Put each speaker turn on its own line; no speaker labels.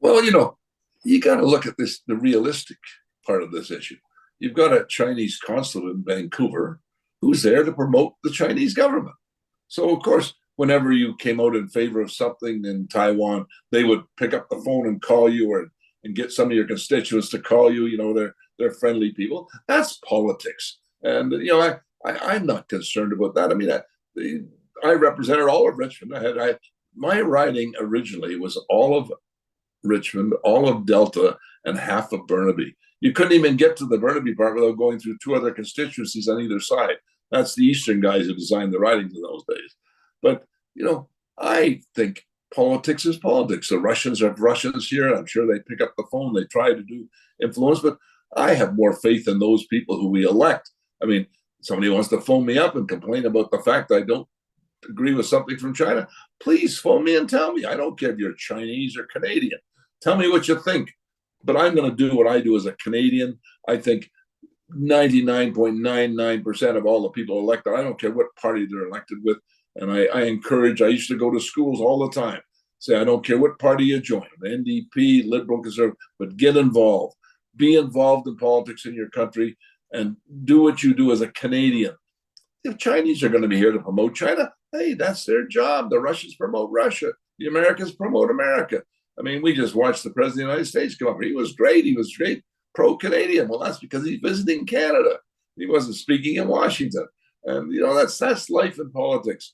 Well, you got to look at the realistic part of this issue. You've got a Chinese consulate in Vancouver who's there to promote the Chinese government. So, of course, whenever you came out in favor of something in Taiwan, they would pick up the phone and call you and get some of your constituents to call you. They're friendly people. That's politics. And, I'm not concerned about that. I mean, I represented all of Richmond. My riding originally was all of Richmond, all of Delta, and half of Burnaby. You couldn't even get to the Burnaby part without going through two other constituencies on either side. That's the Eastern guys who designed the ridings in those days. But, I think politics is politics. The Russians have Russians here. I'm sure they pick up the phone. They try to do influence, but I have more faith in those people who we elect. I mean, somebody wants to phone me up and complain about the fact I don't agree with something from China. Please phone me and tell me. I don't care if you're Chinese or Canadian. Tell me what you think. But I'm going to do what I do as a Canadian. I think 99.99% of all the people elected, I don't care what party they're elected with. And I used to go to schools all the time, say, I don't care what party you join, NDP, Liberal, Conservative, but get involved. Be involved in politics in your country and do what you do as a Canadian. If Chinese are going to be here to promote China, hey, that's their job. The Russians promote Russia. The Americans promote America. I mean, we just watched the President of the United States come up. He was great. He was great, pro-Canadian. Well, that's because he's visiting Canada. He wasn't speaking in Washington. And, that's life in politics.